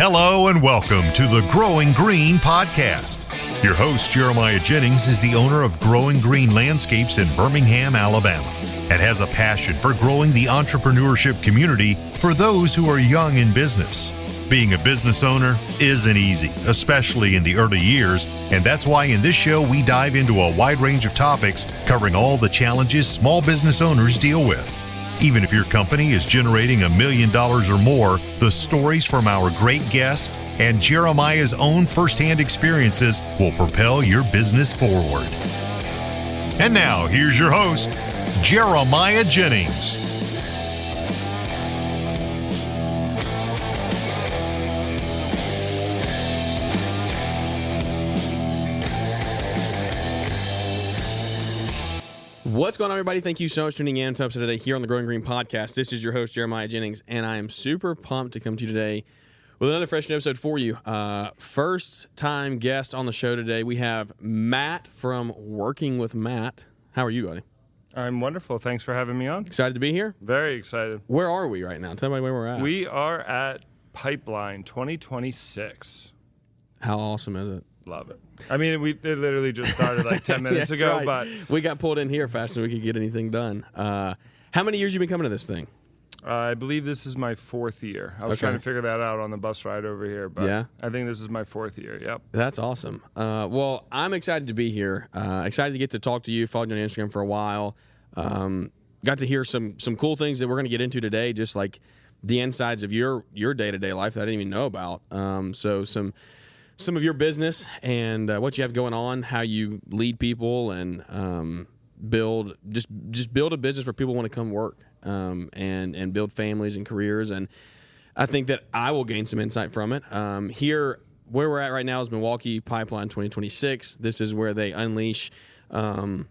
Hello and welcome to the Growing Green podcast. Your host, Jeremiah Jennings, is the owner of Growing Green Landscapes in Birmingham, Alabama, and has a passion for growing the entrepreneurship community for those who are young in business. Being a business owner isn't easy, especially in the early years, and that's why in this show we dive into a wide range of topics covering all the challenges small business owners deal with. Even if your company is generating $1 million or more, the stories from our great guest and Jeremiah's own firsthand experiences will propel your business forward. And now, here's your host, Jeremiah Jennings. What's going on, everybody? Thank you so much for tuning in to episode today here on the Growing Green podcast. This is your host, Jeremiah Jennings, and I am super pumped to come to you today with another fresh new episode for you. First time guest on the show today, we have Matt from Working with Matt. How are you, buddy? I'm wonderful. Thanks for having me on. Excited to be here? Very excited. Where are we right now? Tell me where we're at. We are at Pipeline 2026. How awesome is it? Love it. I mean, it literally just started like 10 minutes ago, right. but we got pulled in here faster than we could get anything done. How many years you been coming to this thing? I believe this is my fourth year. I was trying to figure that out on the bus ride over here, but yeah. I think this is my fourth year. Yep. That's awesome. Well, I'm excited to be here. Excited to get to talk to you. Followed you on Instagram for a while. Got to hear some cool things that we're going to get into today, just like the insides of your day-to-day life that I didn't even know about. So some of your business and what you have going on, how you lead people and build a business where people want to come work and build families and careers. And I think that I will gain some insight from it. Here, where we're at right now is Milwaukee Pipeline 2026. This is where they unleash all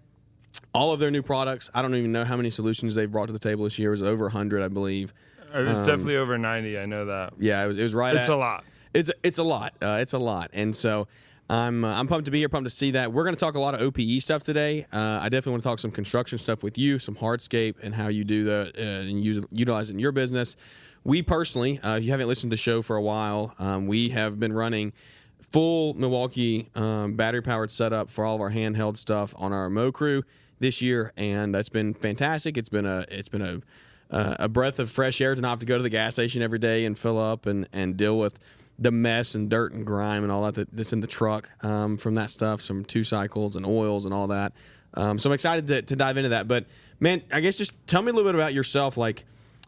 of their new products. I don't even know how many solutions they've brought to the table this year. It was over 100, I believe. It's definitely over 90. I know that. Yeah, it was right. It's a lot. It's a lot. It's a lot, and so I'm pumped to be here. Pumped to see that. We're going to talk a lot of OPE stuff today. I definitely want to talk some construction stuff with you, some hardscape, and how you do that and utilize it in your business. We personally, if you haven't listened to the show for a while, we have been running full Milwaukee battery powered setup for all of our handheld stuff on our mow crew this year, and that's been fantastic. It's been a breath of fresh air to not have to go to the gas station every day and fill up and deal with the mess and dirt and grime and all that's in the truck from that stuff, some 2 cycles and oils and all that. So I'm excited to dive into that. But, man, I guess just tell me a little bit about yourself, like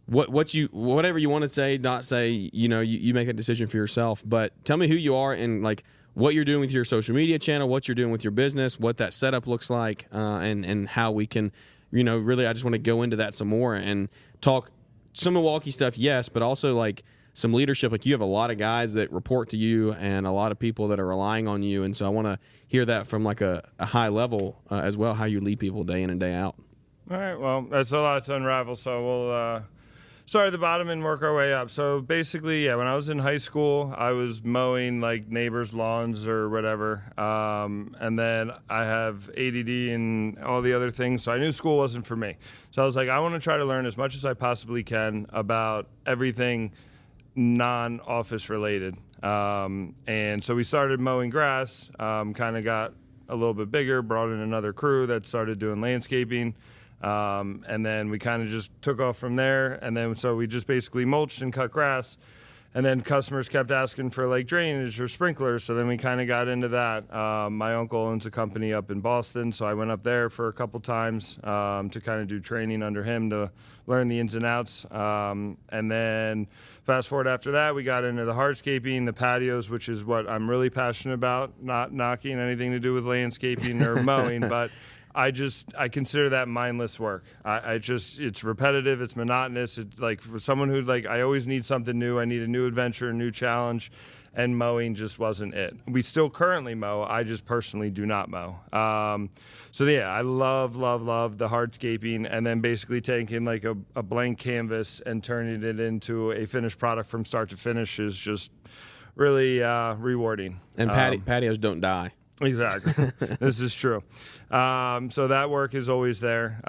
whatever you want to say, not say, you make that decision for yourself. But tell me who you are and, like, what you're doing with your social media channel, what you're doing with your business, what that setup looks like, and how we can, really I just want to go into that some more and talk some Milwaukee stuff, yes, but also, like, some leadership. Like, you have a lot of guys that report to you and a lot of people that are relying on you. And so I want to hear that from like a high level as well, how you lead people day in and day out. All right. Well, that's a lot to unravel. So we'll start at the bottom and work our way up. So basically, when I was in high school, I was mowing like neighbors' lawns or whatever. And then I have ADD and all the other things. So I knew school wasn't for me. So I was like, I want to try to learn as much as I possibly can about everything non-office related. And so we started mowing grass, kind of got a little bit bigger, brought in another crew that started doing landscaping. And then we kind of just took off from there. And then so we just basically mulched and cut grass. And then customers kept asking for like drainage or sprinklers. So then we kind of got into that. My uncle owns a company up in Boston. So I went up there for a couple times to kind of do training under him to learn the ins and outs. And then fast forward after that, we got into the hardscaping, the patios, which is what I'm really passionate about, not knocking anything to do with landscaping or mowing, but I consider that mindless work. It's repetitive, it's monotonous. It's like for someone who I always need something new. I need a new adventure, a new challenge, and mowing just wasn't it. We still currently mow. I just personally do not mow. I love the hardscaping, and then basically taking like a blank canvas and turning it into a finished product from start to finish is just really rewarding. And patios don't die. Exactly. This is true. So that work is always there.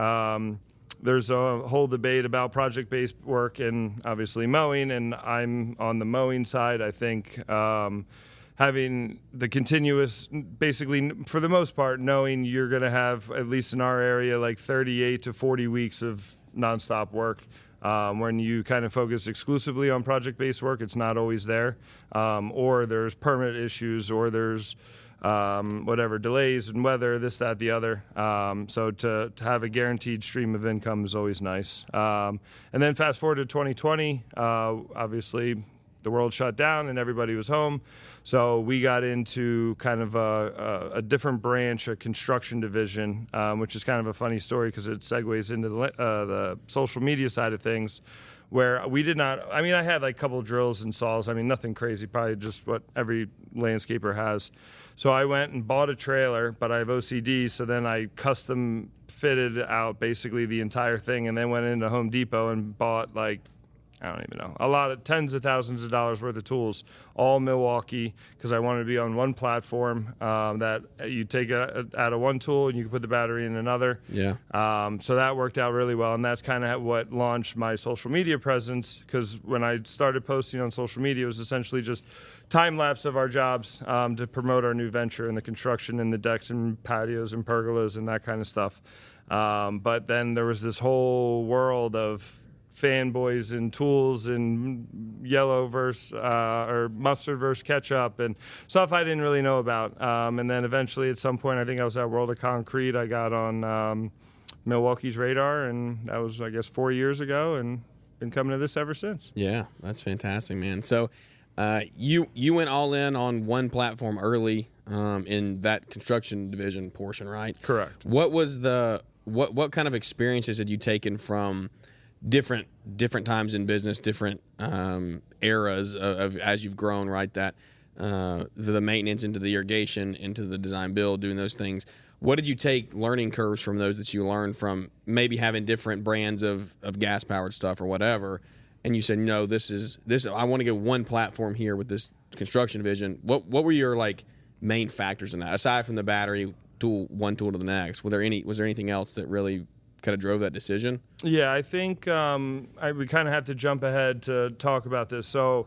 there's a whole debate about project-based work and obviously mowing, and I'm on the mowing side. I think having the continuous, basically for the most part, knowing you're going to have, at least in our area, like 38 to 40 weeks of nonstop work. When you kind of focus exclusively on project-based work, it's not always there, or there's permit issues, or there's whatever delays and weather, this, that, the other. So to have a guaranteed stream of income is always nice. And then fast forward to 2020, obviously the world shut down and everybody was home. So we got into kind of a different branch, a construction division, which is kind of a funny story because it segues into the social media side of things, where we did not, I mean, I had like a couple drills and saws. I mean, nothing crazy, probably just what every landscaper has. So I went and bought a trailer, but I have OCD, so then I custom fitted out basically the entire thing, and then went into Home Depot and bought like, I don't even know, a lot of tens of thousands of dollars worth of tools, all Milwaukee, because I wanted to be on one platform that you take out of one tool and you can put the battery in another. Yeah. So that worked out really well, and that's kind of what launched my social media presence, because when I started posting on social media, it was essentially just time-lapse of our jobs to promote our new venture in the construction and the decks and patios and pergolas and that kind of stuff. But then there was this whole world of fanboys and tools and yellow versus or mustard versus ketchup and stuff I didn't really know about. And then eventually at some point, I think I was at World of Concrete, I got on Milwaukee's radar, and that was, I guess, 4 years ago, and been coming to this ever since. Yeah, that's fantastic, man. So you went all in on one platform early in that construction division portion, right? Correct. What was what kind of experiences had you taken from different times in business, different eras of as you've grown, right? That the maintenance into the irrigation, into the design build, doing those things. What did you take learning curves from those that you learned from maybe having different brands of gas powered stuff or whatever? And you said, no, this. I want to get one platform here with this construction division. What were your like main factors in that, aside from the battery tool, one tool to the next? Was there anything else that really kind of drove that decision? Yeah, I think we kind of have to jump ahead to talk about this. So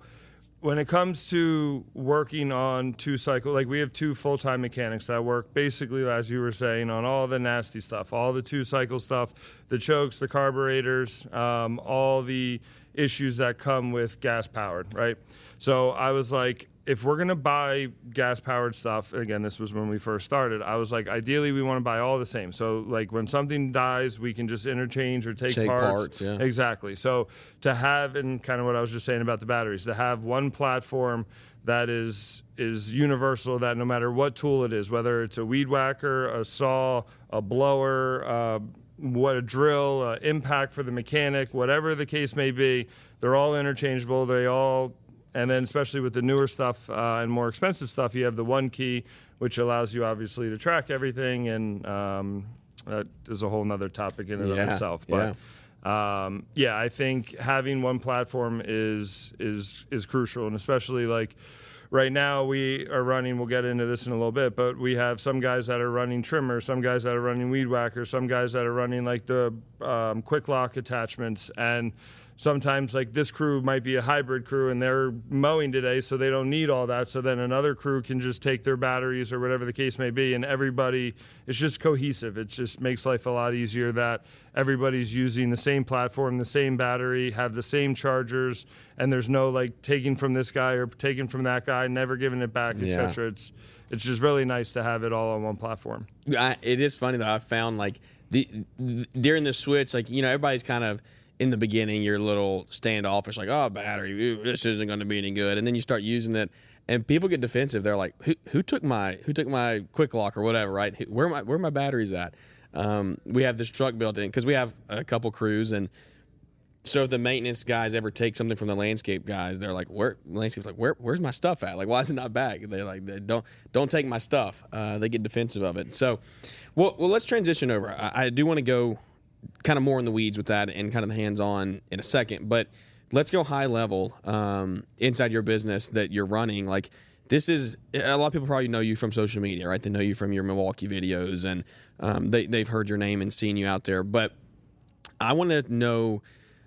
when it comes to working on two cycle, like we have two full-time mechanics that work basically, as you were saying, on all the nasty stuff, all the two-cycle stuff, the chokes, the carburetors, all the issues that come with gas-powered, right? So I was like, if we're going to buy gas-powered stuff, again, this was when we first started, I was like, ideally, we want to buy all the same. So, like, when something dies, we can just interchange or take parts. Yeah. Exactly. So, to have, and kind of what I was just saying about the batteries, to have one platform that is universal, that no matter what tool it is, whether it's a weed whacker, a saw, a blower, a drill, impact for the mechanic, whatever the case may be, they're all interchangeable. And then especially with the newer stuff and more expensive stuff, you have the one key, which allows you obviously to track everything, and that is a whole nother topic in and of itself. But I think having one platform is crucial, and especially like right now we are running, we'll get into this in a little bit, but we have some guys that are running trimmers, some guys that are running weed whackers, some guys that are running like the quick lock attachments, and sometimes like this crew might be a hybrid crew and they're mowing today, so they don't need all that. So then another crew can just take their batteries or whatever the case may be, and everybody, it's just cohesive. It just makes life a lot easier that everybody's using the same platform, the same battery, have the same chargers, and there's no like taking from this guy or taking from that guy, never giving it back, etc. It's just really nice to have it all on one platform. It is funny though. I found like during the switch, like, you know, everybody's kind of, in the beginning, you're a little standoffish, like, oh, battery, this isn't going to be any good. And then you start using it, and people get defensive. They're like, who took my quick lock or whatever, right? Where my batteries at? We have this truck built in because we have a couple crews, and so if the maintenance guys ever take something from the landscape guys, they're like, where's my stuff at? Like, why is it not back? They're like, don't take my stuff. They get defensive of it. So, well, let's transition over. I do want to go kind of more in the weeds with that and kind of the hands-on in a second, but let's go high level inside your business that you're running. Like, this is, a lot of people probably know you from social media, right? They know you from your Milwaukee videos, and they've heard your name and seen you out there. But I want to know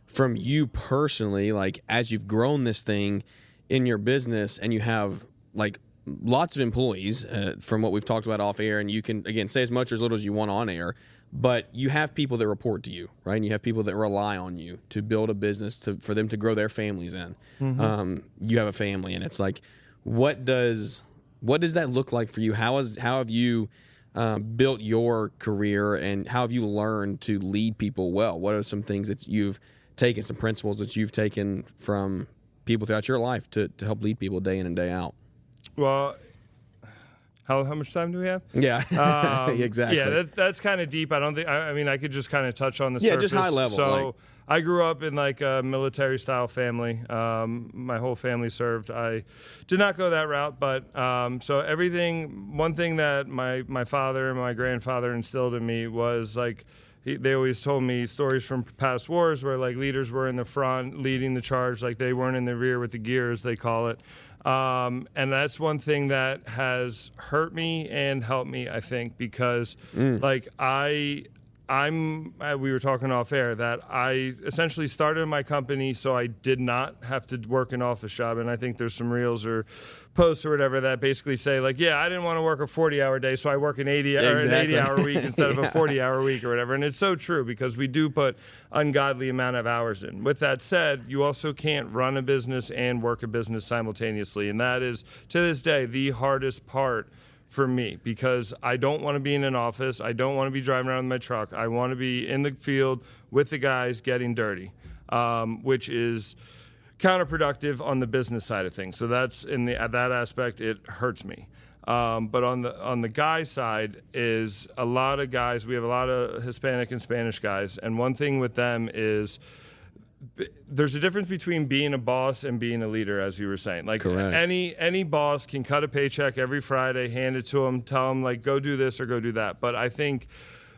from you personally, like as you've grown this thing in your business and you have like lots of employees from what we've talked about off air, and you can, again, say as much or as little as you want on air, but you have people that report to you, right? And you have people that rely on you to build a business for them to grow their families in. You have a family, and it's like, what does that look like for you? How have you built your career, and how have you learned to lead people well? What are some things that you've taken, some principles that you've taken from people throughout your life to help lead people day in and day out? Well, how much time do we have? Yeah, exactly. Yeah, that's kind of deep. I mean, I could just kind of touch on the surface. Just high level. So I grew up in like a military style family. My whole family served. I did not go that route, but so everything. One thing that my father and my grandfather instilled in me was like, they always told me stories from past wars where like leaders were in the front leading the charge, like they weren't in the rear with the gears, they call it. And that's one thing that has hurt me and helped me, I think, because like we were talking off air that I essentially started my company so I did not have to work an office job. And I think there's some reels or posts or whatever that basically say like, yeah, I didn't want to work a 40-hour day, so I work an 80-hour week instead of a 40-hour week or whatever. And it's so true because we do put ungodly amount of hours in. With that said, you also can't run a business and work a business simultaneously. And that is, to this day, the hardest part for me, because I don't want to be in an office. I don't want to be driving around in my truck. I want to be in the field with the guys getting dirty, which is counterproductive on the business side of things. So that's that aspect, it hurts me. But on the guy side is a lot of guys. We have a lot of Hispanic and Spanish guys, and one thing with them is there's a difference between being a boss and being a leader, as you were saying. Like Correct. any boss can cut a paycheck every Friday, hand it to them, tell them like go do this or go do that. But I think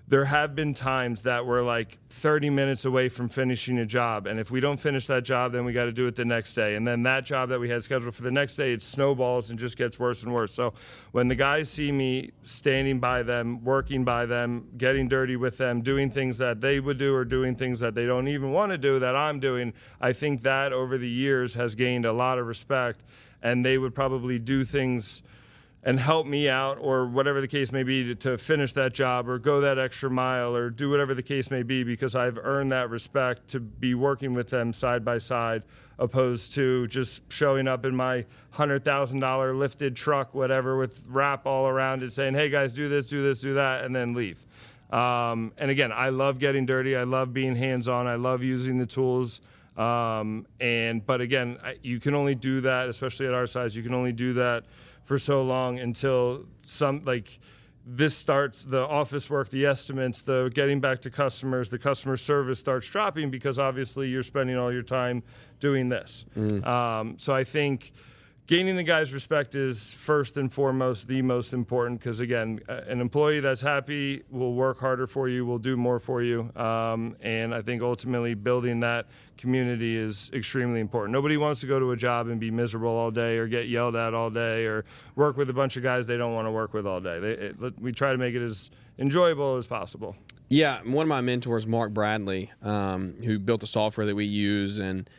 there have been times that we're like 30 minutes away from finishing a job. And if we don't finish that job, then we got to do it the next day. And then that job that we had scheduled for the next day, it snowballs and just gets worse and worse. So when the guys see me standing by them, working by them, getting dirty with them, doing things that they would do or doing things that they don't even want to do that I'm doing, I think that over the years has gained a lot of respect. And they would probably do things and help me out or whatever the case may be to finish that job or go that extra mile or do whatever the case may be, because I've earned that respect to be working with them side by side, opposed to just showing up in my $100,000 lifted truck, whatever, with wrap all around it saying, hey guys, do this, do that, and then leave. And again, I love getting dirty. I love being hands-on. I love using the tools. But again, you can only do that, especially at our size, you can only do that for so long until this starts, the office work, the estimates, the getting back to customers, the customer service starts dropping because obviously you're spending all your time doing this. So I think gaining the guys' respect is first and foremost the most important, because again, an employee that's happy will work harder for you, will do more for you. And I think ultimately building that community is extremely important. Nobody wants to go to a job and be miserable all day or get yelled at all day or work with a bunch of guys they don't want to work with all day. We try to make it as enjoyable as possible. Yeah, one of my mentors, Mark Bradley, who built the software that we use and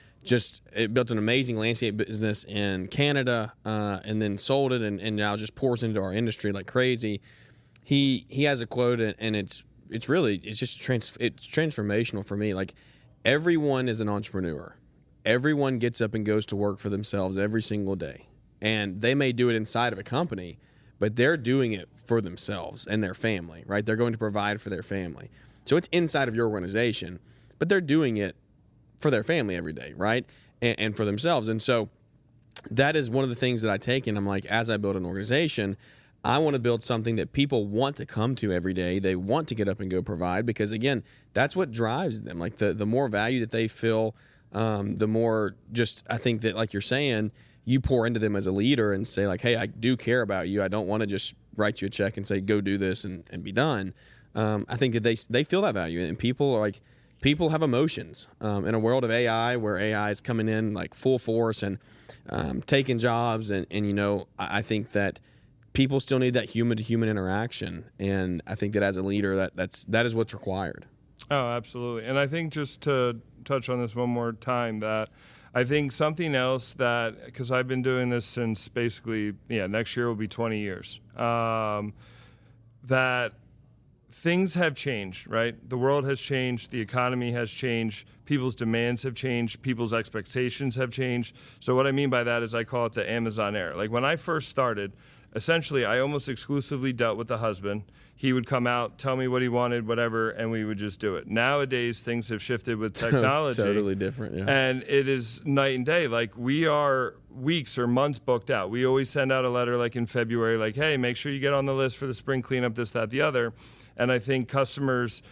it built an amazing landscape business in Canada, and then sold it, and now just pours into our industry like crazy. He has a quote, and it's transformational for me. Like, everyone is an entrepreneur. Everyone gets up and goes to work for themselves every single day, and they may do it inside of a company, but they're doing it for themselves and their family, right? They're going to provide for their family. So it's inside of your organization, but they're doing it for their family every day, right? And for themselves. And so that is one of the things that I take, and I'm like, as I build an organization, I want to build something that people want to come to every day. They want to get up and go provide, because again, that's what drives them. Like the more value that they feel, the more just, I think that, like you're saying, you pour into them as a leader and say like, hey, I do care about you. I don't want to just write you a check and say, go do this and be done. I think that they feel that value, and people are like, people have emotions in a world of AI, where AI is coming in like full force and taking jobs. And I think that people still need that human to human interaction. And I think that as a leader, that is what's required. Oh, absolutely. And I think just to touch on this one more time, that I think something else that, because I've been doing this since basically, next year will be 20 years, that things have changed, right? The world has changed, the economy has changed, people's demands have changed, people's expectations have changed. So what I mean by that is I call it the Amazon era. Like when I first started, essentially I almost exclusively dealt with the husband. He would come out, tell me what he wanted, whatever, and we would just do it. Nowadays, things have shifted with technology. Totally different, yeah. And it is night and day. Like, we are weeks or months booked out. We always send out a letter, like in February, like, hey, make sure you get on the list for the spring cleanup, this, that, the other. And I think customers,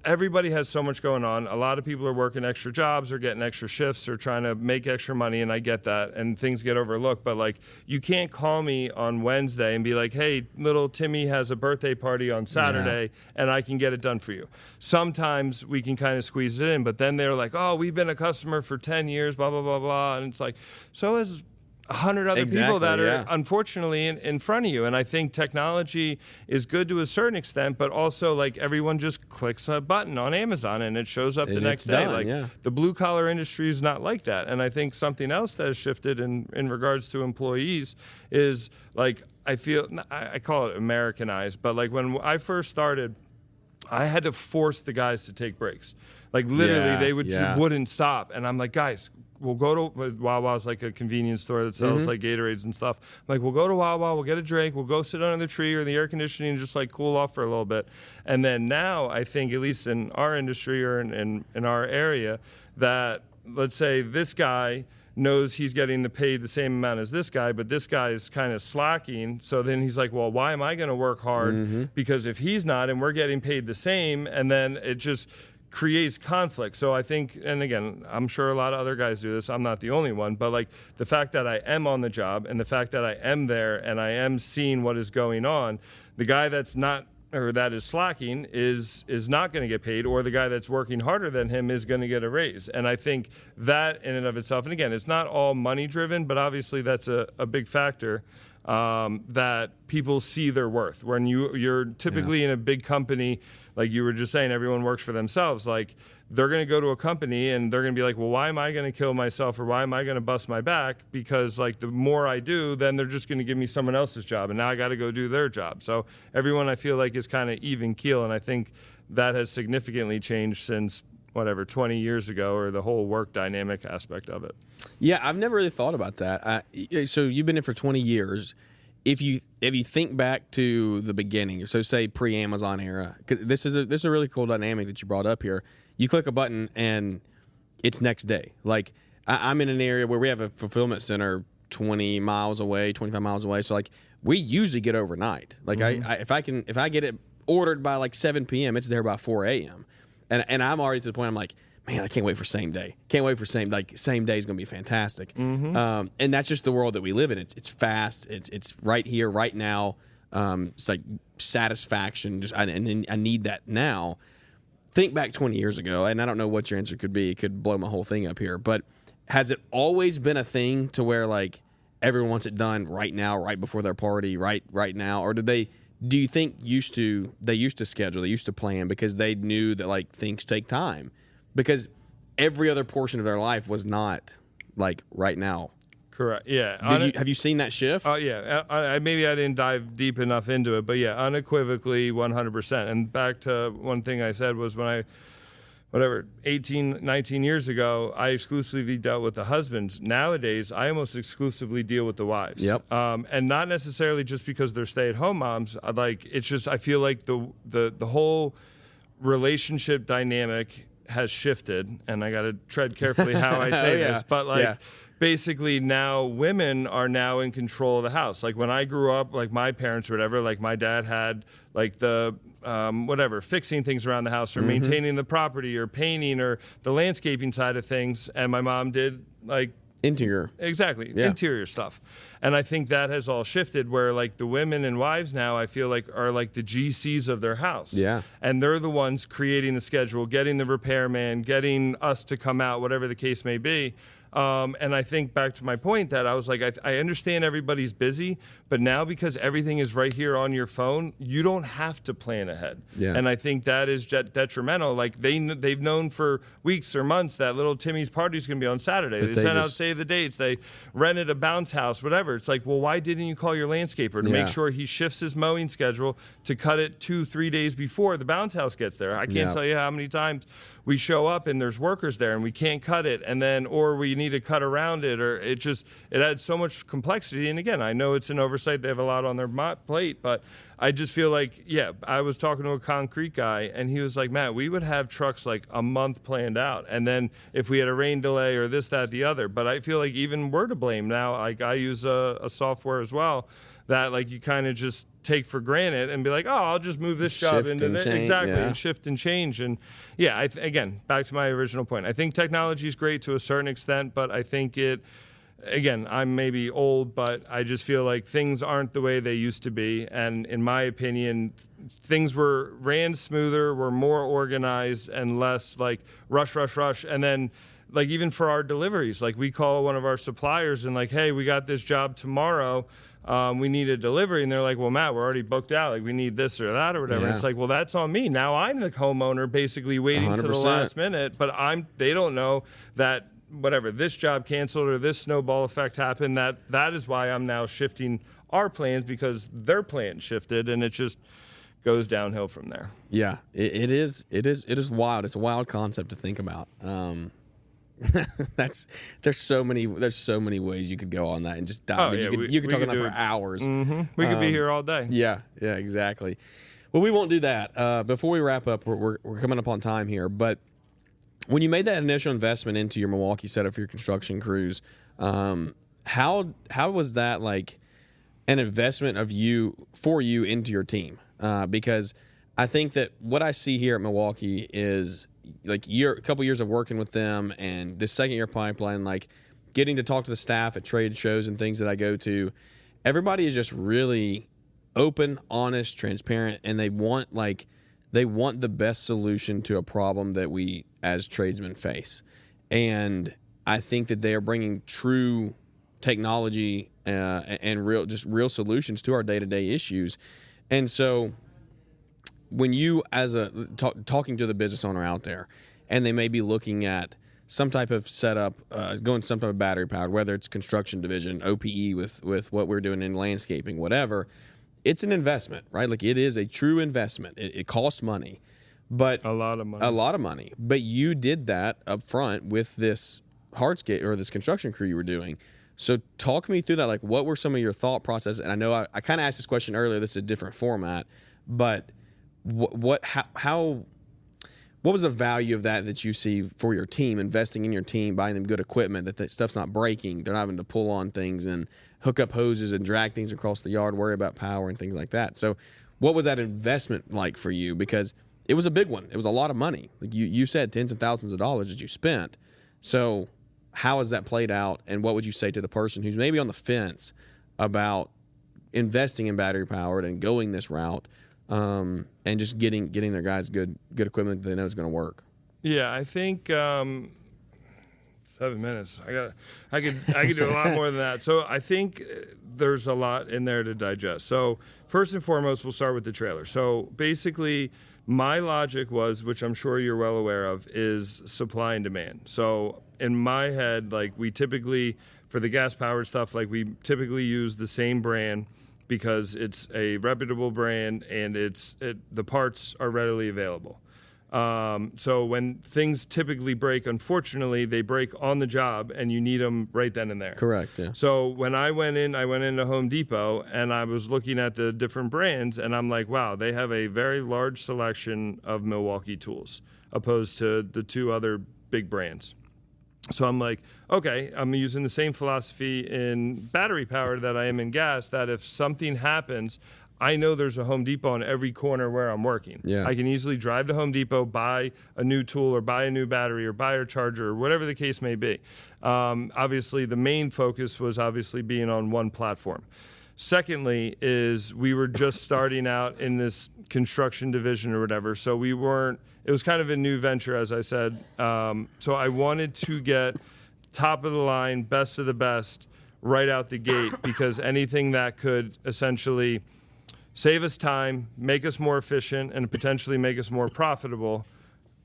everybody has so much going on. A lot of people are working extra jobs or getting extra shifts or trying to make extra money, and I get that, and things get overlooked. But, like, you can't call me on Wednesday and be like, hey, little Timmy has a birthday party on Saturday, and I can get it done for you. Sometimes we can kind of squeeze it in, but then they're like, oh, we've been a customer for 10 years, blah, blah, blah, blah. And it's like, so is 100 other people that are unfortunately in front of you. And I think technology is good to a certain extent, but also, like, everyone just clicks a button on Amazon and it shows up the next day. The blue collar industry is not like that. And I think something else that has shifted in regards to employees is, like, I call it Americanized, but like when I first started, I had to force the guys to take breaks. Like, literally, they wouldn't stop. And I'm like, guys, we'll go to Wawa's, like a convenience store that sells like Gatorades and stuff. I'm like, we'll go to Wawa, we'll get a drink, we'll go sit under the tree or the air conditioning and just, like, cool off for a little bit. And then now I think, at least in our industry or in our area, that, let's say this guy knows he's getting paid the same amount as this guy, but this guy is kind of slacking. So then he's like, well, why am I going to work hard? Because if he's not and we're getting paid the same, and then it just creates conflict. So I think, and again, I'm sure a lot of other guys do this, I'm not the only one, but, like, the fact that I am on the job and the fact that I am there and I am seeing what is going on, the guy that's not, or that is slacking, is not going to get paid, or the guy that's working harder than him is going to get a raise. And I think that in and of itself, and again, it's not all money driven, but obviously that's a big factor, that people see their worth. When you're typically in a big company, like you were just saying, everyone works for themselves. Like, they're going to go to a company and they're going to be like, well, why am I going to kill myself, or why am I going to bust my back? Because, like, the more I do, then they're just going to give me someone else's job, and now I got to go do their job. So everyone, I feel like, is kind of even keel, and I think that has significantly changed since 20 years ago, or the whole work dynamic aspect of it. Yeah, I've never really thought about that. So you've been in for 20 years. If you think back to the beginning, so say pre-Amazon era, because this is a really cool dynamic that you brought up here. You click a button and it's next day. Like, I'm in an area where we have a fulfillment center 20 miles away, 25 miles away. So, like, we usually get overnight. Like, if I get it ordered by like 7 p.m., it's there by 4 a.m. And I'm already to the point, I'm like, man, I can't wait for same day. Can't wait for same day is going to be fantastic. And that's just the world that we live in. It's fast. It's right here, right now. It's like satisfaction. I need that now. Think back 20 years ago, and I don't know what your answer could be. It could blow my whole thing up here. But has it always been a thing to where, like, everyone wants it done right now, right before their party, right now? Or do you think they used to schedule, they used to plan because they knew that, like, things take time? Because every other portion of their life was not, like, right now. Correct. Yeah. Have you seen that shift? Yeah. Maybe I didn't dive deep enough into it, but yeah, unequivocally 100%. And back to one thing I said was when 18, 19 years ago, I exclusively dealt with the husbands. Nowadays, I almost exclusively deal with the wives. Yep. And not necessarily just because they're stay-at-home moms. Like, it's just, I feel like the whole relationship dynamic has shifted, and I got to tread carefully how I say this, but basically now women are now in control of the house. Like, when I grew up, like, my parents or whatever, like, my dad had, like, the fixing things around the house or maintaining the property or painting or the landscaping side of things, and my mom did, like, interior stuff. And I think that has all shifted where, like, the women and wives now, I feel like, are like the GCs of their house. Yeah. And they're the ones creating the schedule, getting the repairman, getting us to come out, whatever the case may be. And I think back to my point that I was like, I understand everybody's busy, but now because everything is right here on your phone, you don't have to plan ahead. Yeah. And I think that is detrimental. Like they've known for weeks or months that little Timmy's party is going to be on Saturday. They sent out save the dates. They rented a bounce house, whatever. It's like, well, why didn't you call your landscaper to make sure he shifts his mowing schedule to cut it 2-3 days before the bounce house gets there? I can't tell you how many times we show up and there's workers there and we can't cut it, and then or we need to cut around it, or it adds so much complexity. And again, I know it's an oversight, they have a lot on their plate, but I just feel like, I was talking to a concrete guy and he was like, Matt, we would have trucks like a month planned out, and then if we had a rain delay or this, that, the other. But I feel like even we're to blame now. Like I use a software as well that like you kind of just take for granted and be like, oh, I'll just move this job into this. Exactly, and shift and change. And again, back to my original point, I think technology is great to a certain extent, but I think again, I'm maybe old, but I just feel like things aren't the way they used to be. And in my opinion, things ran smoother, were more organized, and less like rush. And then like even for our deliveries, like we call one of our suppliers and like, hey, we got this job tomorrow. We need a delivery, and they're like, well, Matt, we're already booked out. Like, we need this or that or whatever. It's like, well, that's on me. Now I'm the homeowner basically waiting 100%. To the last minute, but they don't know that whatever, this job canceled or this snowball effect happened, that is why I'm now shifting our plans, because their plan shifted, and it just goes downhill from there. Yeah, it is wild. It's a wild concept to think about. There's so many ways you could go on that and just dive. You could talk about that for hours. Mm-hmm. We could be here all day. Yeah, exactly. Well, we won't do that. Before we wrap up, we're coming up on time here. But when you made that initial investment into your Milwaukee setup for your construction crews, how was that like an investment for you into your team? Because I think that what I see here at Milwaukee is like a couple years of working with them, and this second year pipeline, like getting to talk to the staff at trade shows and things that I go to. Everybody is just really open, honest, transparent, and they want the best solution to a problem that we as tradesmen face. And I think that they are bringing true technology and real solutions to our day-to-day issues. And so when you, as talking to the business owner out there, and they may be looking at some type of setup, going some type of battery powered, whether it's construction division, OPE with what we're doing in landscaping, whatever, it's an investment, right? Like it is a true investment. It costs money, but a lot of money. But you did that up front with this hardscape or this construction crew you were doing. So talk me through that. Like, what were some of your thought process? And I know I kind of asked this question earlier. This is a different format, but what was the value of that you see for your team, investing in your team, buying them good equipment, that stuff's not breaking, they're not having to pull on things and hook up hoses and drag things across the yard, worry about power and things like that. So what was that investment like for you? Because it was a big one. It was a lot of money. Like you said, tens of thousands of dollars that you spent. So how has that played out, and what would you say to the person who's maybe on the fence about investing in battery powered and going this route, and just getting their guys good equipment that they know is going to work? Yeah, I think 7 minutes. I could do a lot more than that. So I think there's a lot in there to digest. So first and foremost, we'll start with the trailer. So basically, my logic was, which I'm sure you're well aware of, is supply and demand. So in my head, like we typically, for the gas powered stuff, like we typically use the same brand, because it's a reputable brand and the parts are readily available. So when things typically break, unfortunately, they break on the job and you need them right then and there. Correct, yeah. So when I went into Home Depot and I was looking at the different brands, and I'm like, wow, they have a very large selection of Milwaukee tools opposed to the two other big brands. So I'm like, okay, I'm using the same philosophy in battery power that I am in gas, that if something happens, I know there's a Home Depot on every corner where I'm working. Yeah. I can easily drive to Home Depot, buy a new tool or buy a new battery or buy a charger or whatever the case may be. Obviously, the main focus was obviously being on one platform. Secondly is we were just starting out in this construction division or whatever, so it was kind of a new venture, as I said. So I wanted to get top of the line, best of the best right out the gate, because anything that could essentially save us time, make us more efficient, and potentially make us more profitable,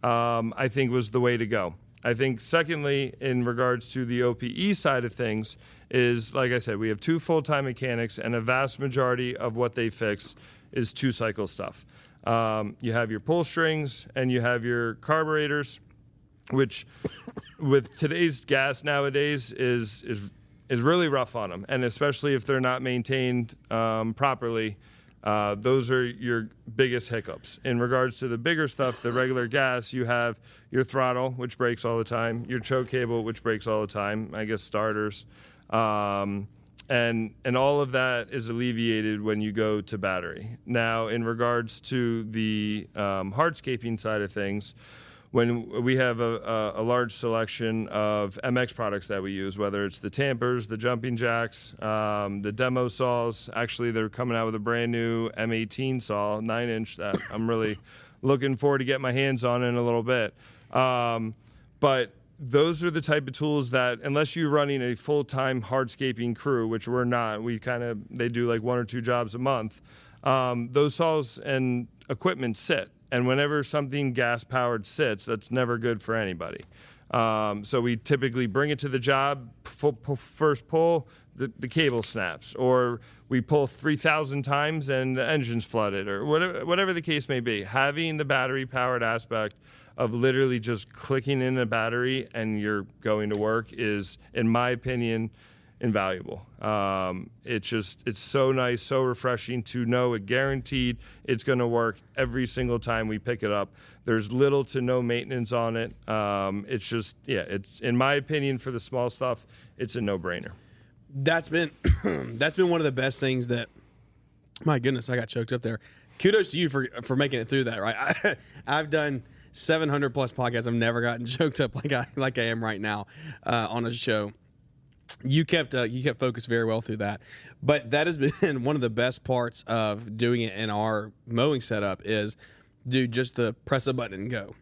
I think was the way to go. I think secondly, in regards to the OPE side of things, is, like I said, we have 2 full-time mechanics, and a vast majority of what they fix is 2-cycle stuff. You have your pull strings and you have your carburetors, which with today's gas nowadays is really rough on them, and especially if they're not maintained properly. Those are your biggest hiccups. In regards to the bigger stuff, the regular gas, you have your throttle, which breaks all the time, your choke cable, which breaks all the time, I guess starters, and all of that is alleviated when you go to battery. Now, in regards to the hardscaping side of things, when we have a large selection of MX products that we use, whether it's the tampers, the jumping jacks, the demo saws. Actually, they're coming out with a brand new M18 saw, 9-inch, that I'm really looking forward to get my hands on in a little bit. But those are the type of tools that, unless you're running a full-time hardscaping crew, which we're not, they do like 1 or 2 jobs a month, those saws and equipment sit. And whenever something gas-powered sits, that's never good for anybody. So we typically bring it to the job, first pull, the cable snaps, or we pull 3,000 times and the engine's flooded, or whatever the case may be. Having the battery-powered aspect of literally just clicking in a battery and you're going to work is, in my opinion, invaluable. It's so nice, so refreshing to know it guaranteed it's going to work every single time we pick it up. There's little to no maintenance on it. It's, in my opinion, for the small stuff, it's a no-brainer. That's been one of the best things that, my goodness, I got choked up there. Kudos to you for making it through that, right? I've done 700 plus podcasts. I've never gotten choked up like I am right now on a show. You kept focused very well through that, but that has been one of the best parts of doing it in our mowing setup is, dude, just the press a button and go,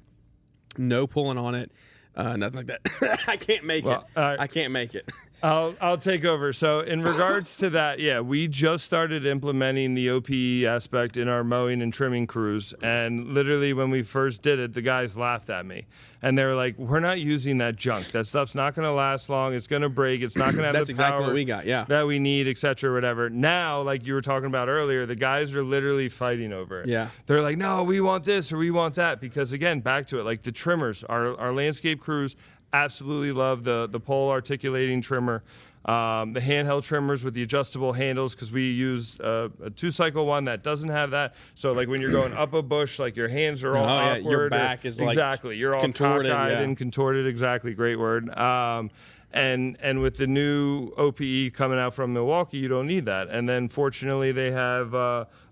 no pulling on it, nothing like that. I can't make it. I can't make it. I'll take over. So in regards to that, yeah, we just started implementing the OPE aspect in our mowing and trimming crews. And literally when we first did it, the guys laughed at me. And they were like, we're not using that junk. That stuff's not going to last long. It's going to break. It's not going to have That's the exactly power what we got, yeah. that we need, et cetera, whatever. Now, like you were talking about earlier, the guys are literally fighting over it. Yeah. They're like, no, we want this or we want that. Because, again, back to it, like the trimmers, our landscape crews absolutely love the pole articulating trimmer. The handheld trimmers with the adjustable handles, because we use a 2-cycle one that doesn't have that. So like when you're going up a bush, like your hands are all awkward. Yeah, your back is exactly. You're all contorted, cockeyed and contorted. Exactly, great word. And with the new OPE coming out from Milwaukee, you don't need that. And then fortunately they have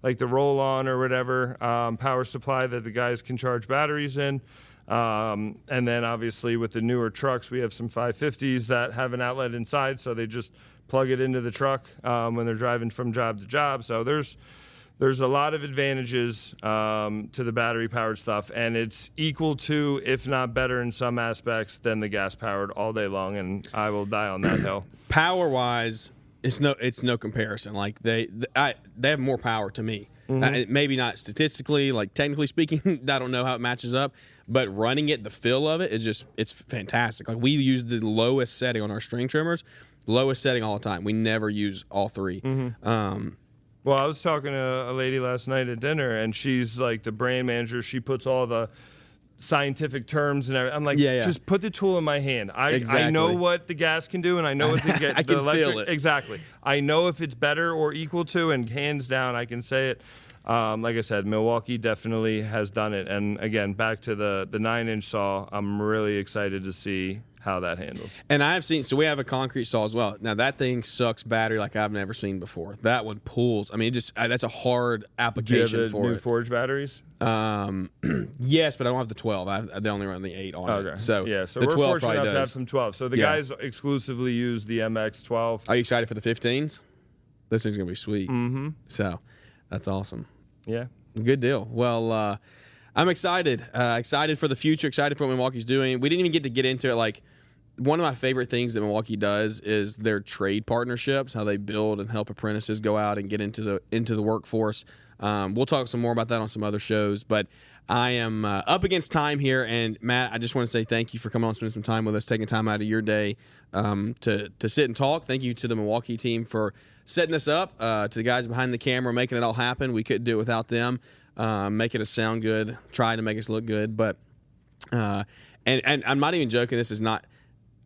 like the roll-on or whatever power supply that the guys can charge batteries in. And then obviously with the newer trucks, we have some 550s that have an outlet inside, so they just plug it into the truck when they're driving from job to job. So there's a lot of advantages to the battery-powered stuff, and it's equal to, if not better in some aspects, than the gas-powered all day long, and I will die on that hill. Power-wise, it's no comparison. Like they have more power to me. Maybe not statistically, like technically speaking, I don't know how it matches up. But running it, the feel of it is it's fantastic. Like we use the lowest setting on our string trimmers, lowest setting all the time. We never use all 3. Well, I was talking to a lady last night at dinner, and she's like the brand manager. She puts all the scientific terms and everything. I'm like, just put the tool in my hand. I know what the gas can do, and I know what the electric. Feel it. Exactly. I know if it's better or equal to, and hands down, I can say it. Like I said, Milwaukee definitely has done it. And again, back to the 9-inch saw, I'm really excited to see how that handles. And I have seen, so we have a concrete saw as well. Now that thing sucks battery like I've never seen before. That one pulls. I mean, that's a hard application. Do you have the for new it. Forge batteries? Yes, but I don't have the 12. They only run the 8 on it. So yeah, so the we're 12 fortunate probably enough does. to have some 12. So the guys exclusively use the MX12. Are you excited for the 15s? This thing's gonna be sweet. Mm-hmm. So that's awesome. Yeah. Good deal. Well, I'm excited. Excited for the future. Excited for what Milwaukee's doing. We didn't even get into it. Like, one of my favorite things that Milwaukee does is their trade partnerships, how they build and help apprentices go out and get into the workforce. We'll talk some more about that on some other shows, but I am up against time here, and Matt, I just want to say thank you for coming on, spending some time with us, taking time out of your day to sit and talk. Thank you to the Milwaukee team for setting this up, to the guys behind the camera making it all happen. We couldn't do it without them, making us sound good, trying to make us look good. But and I'm not even joking. This is not.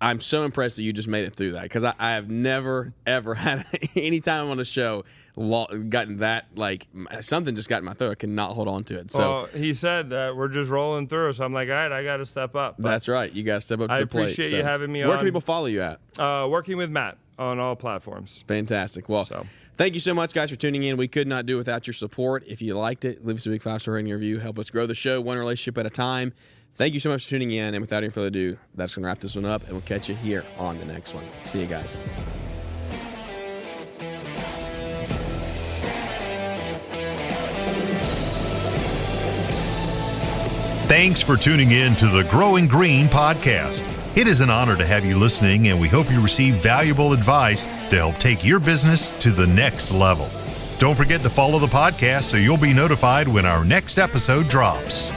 I'm so impressed that you just made it through that, because I have never ever had any time on a show gotten that, like, something just got in my throat. I cannot hold on to it. So well, he said that we're just rolling through, so I'm like, all right, I got to step up. But that's right. You got to step up to I the plate. appreciate you having me on. Where can people follow you at? Working with Matt on all platforms. Fantastic. Well, thank you so much, guys, for tuning in. We could not do it without your support. If you liked it, leave us a big 5-star rating and review. Help us grow the show one relationship at a time. Thank you so much for tuning in. And without any further ado, that's going to wrap this one up, and we'll catch you here on the next one. See you guys. Thanks for tuning in to the Growing Green podcast. It is an honor to have you listening, and we hope you receive valuable advice to help take your business to the next level. Don't forget to follow the podcast so you'll be notified when our next episode drops.